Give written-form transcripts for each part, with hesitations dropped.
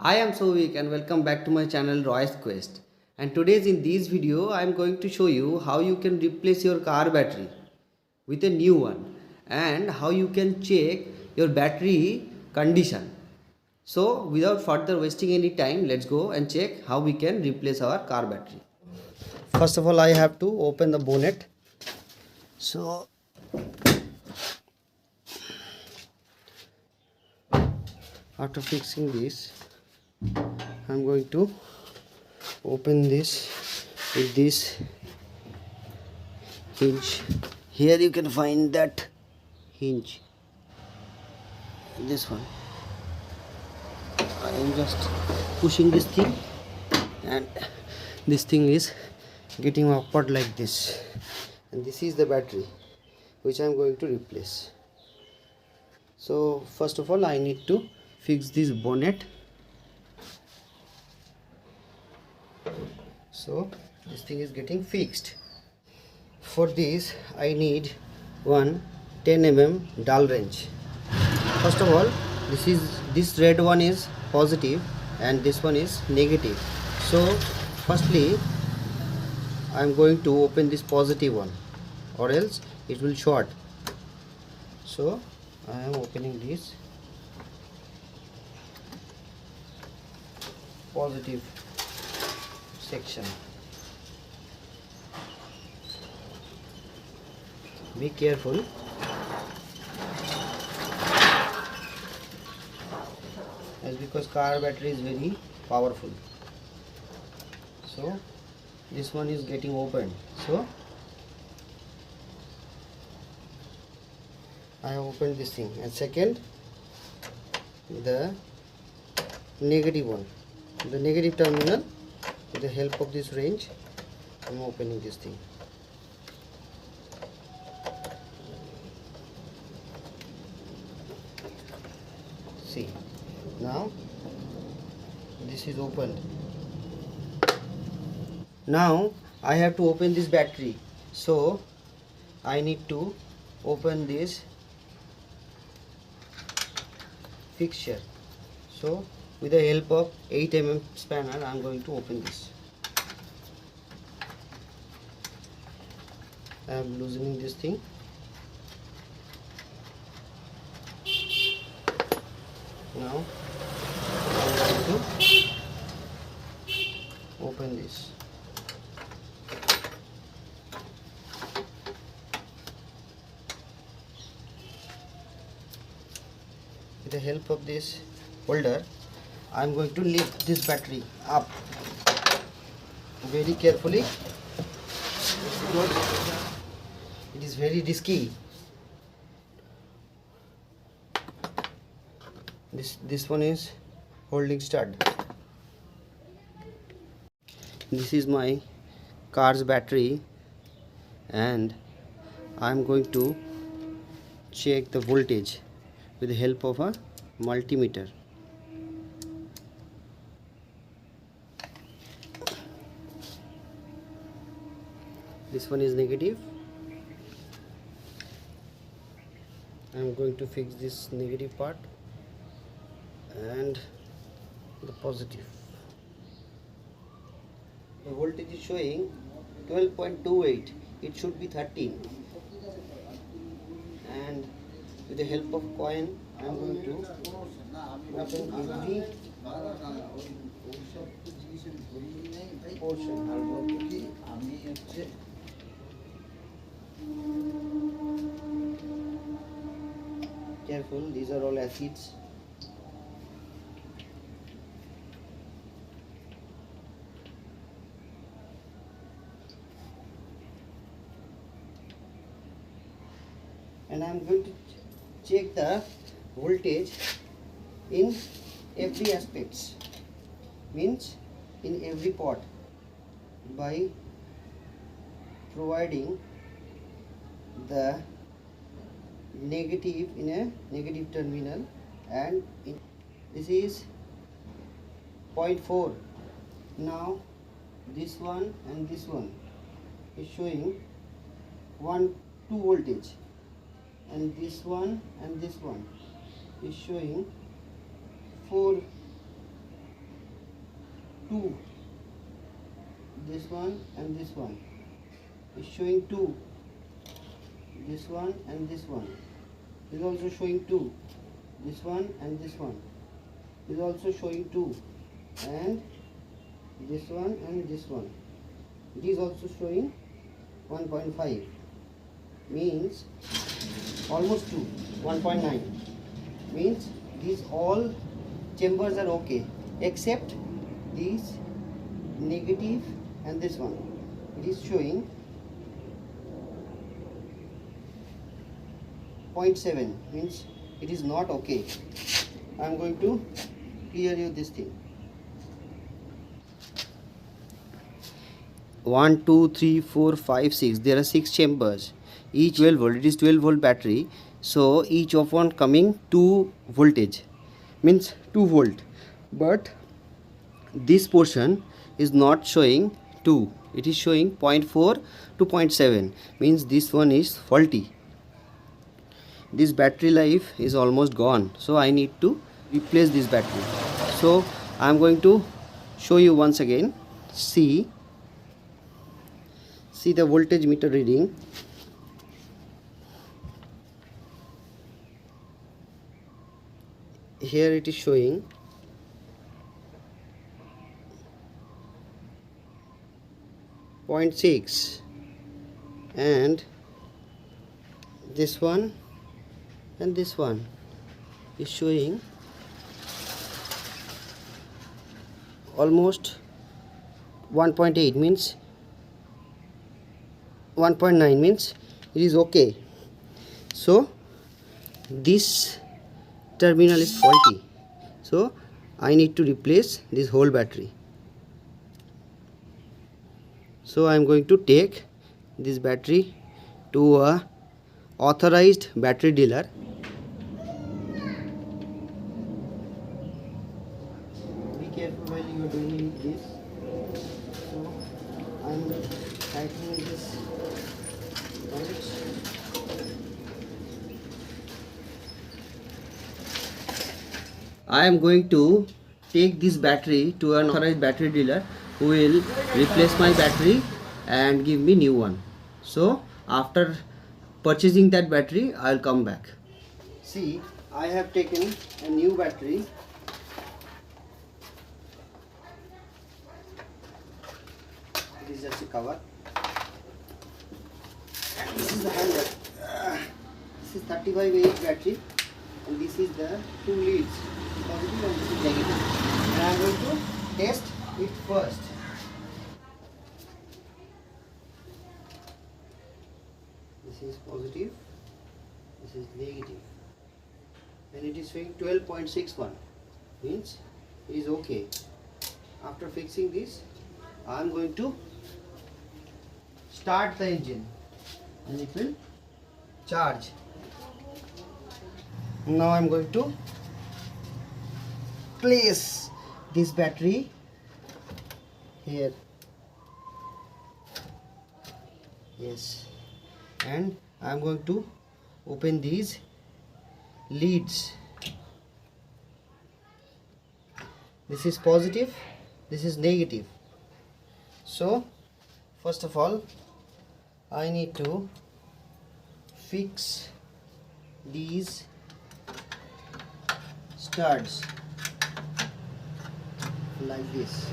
I am Sovik and welcome back to my channel Roy's Quest. And today's in this video I am going to show you how you can replace your car battery with a new one and how you can check your battery condition. So without further wasting any time, let's go and check how we can replace our car battery. First of all, I have to open the bonnet. So after fixing this, I'm going to open this with this hinge. Here you can find that hinge, this one. I am just pushing this thing and this thing is getting upward like this, and this is the battery which I am going to replace. So first of all I need to fix this bonnet. So this thing is getting fixed. For this I need one 10 mm dull wrench. First of all, this red one is positive and this one is negative. So firstly I am going to open this positive one or else it will short. So I am opening this positive section. Be careful. As because car battery is very powerful. So this one is getting opened. So I have opened this thing, and second the negative one, the negative terminal. With the help of this wrench I am opening this thing. See, now this is opened. Now I have to open this battery, so I need to open this fixture. So with the help of 8 mm spanner I am going to open this. I am loosening this thing. Now I am going to open this. With the help of this holder I am going to lift this battery up very carefully because it is very risky. This one is holding stud. This is my car's battery and I am going to check the voltage with the help of a multimeter. This one is negative. I am going to fix this negative part and the positive. The voltage is showing 12.28. It should be 13. And with the help of coin I am going to open every portion. Careful, these are all acids. And I am going to check the voltage in every aspects, means in every pot, by providing the negative in a negative terminal, and this is 0.4. Now this one and this one is showing 2 voltage, and this one and this one is showing 4 2. This one and this one is showing 2. This one and this one is also showing 2. This one and this one is also showing 2. And this one and this one, it is also showing 1.5, means almost 2, 1.9, means these all chambers are okay except these negative and this one, it is showing 0.7, means it is not okay. I am going to clear you this thing. 1 2 3 4 5 6, there are 6 chambers, each 12 volt, it is 12 volt battery, so each of one coming 2 voltage, means 2 volt, but this portion is not showing 2, it is showing 0.4 to 0.7, means this one is faulty. This battery life is almost gone, so I need to replace this battery. So I am going to show you once again. See the voltage meter reading. Here it is showing 0.6, and this one and this one is showing almost 1.8, means 1.9, means it is okay. So this terminal is faulty, so I need to replace this whole battery. So I am going to take this battery to a authorized battery dealer. Be careful while you are doing this. So I am tightening this bunch. I am going to take this battery to an authorized battery dealer who will replace my battery and give me new one. So after purchasing that battery, I will come back. See, I have taken a new battery. It is just a cover. And this is the handle. This is 35Ah battery, and this is the two leads, positive and this is negative. And I am going to test it first. This is positive, this is negative, and it is showing 12.61, means it is okay. After fixing this, I am going to start the engine and it will charge. Now I am going to place this battery here. Yes. And I am going to open these leads. This is positive, this is negative. So first of all, I need to fix these studs like this.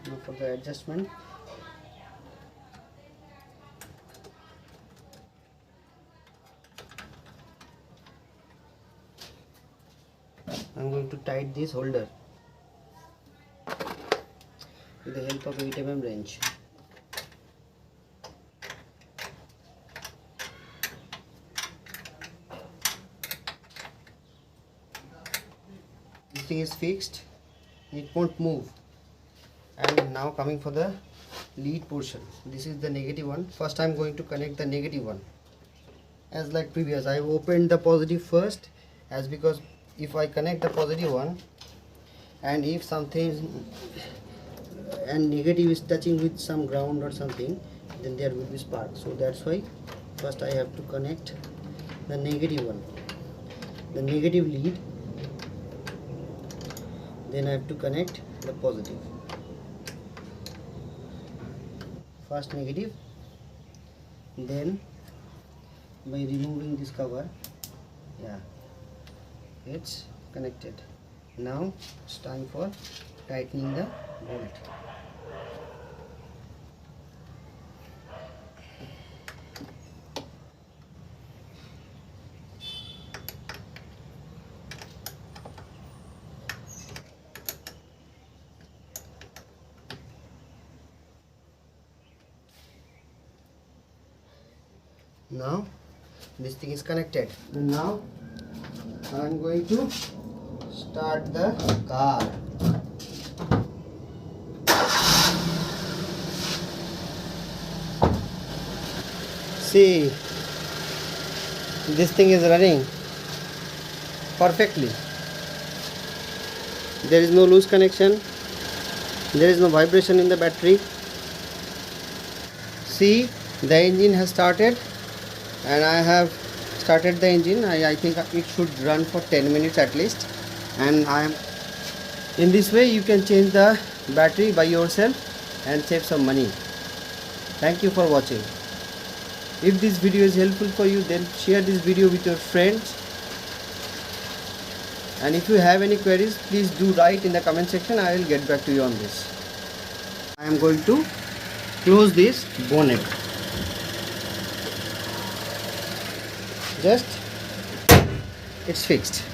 Now for the adjustment, I'm going to tighten this holder with the help of 8 mm wrench. This thing is fixed, it won't move. And now coming for the lead portion, this is the negative one. First I am going to connect the negative one. As like previous, I opened the positive first, as because if I connect the positive one and if something and negative is touching with some ground or something, then there will be spark. So that's why first I have to connect the negative one, the negative lead, then I have to connect the positive. First negative, then by removing this cover, yeah, it's connected. Now it's time for tightening the bolt. Now this thing is connected. Now I am going to start the car. See, this thing is running perfectly. There is no loose connection, there is no vibration in the battery. See, the engine has started, and I have started the engine. I think it should run for 10 minutes at least, and in this way you can change the battery by yourself and save some money. Thank you for watching. If this video is helpful for you, then share this video with your friends, and if you have any queries, please do write in the comment section. I will get back to you on this. I am going to close this bonnet. Just it's fixed.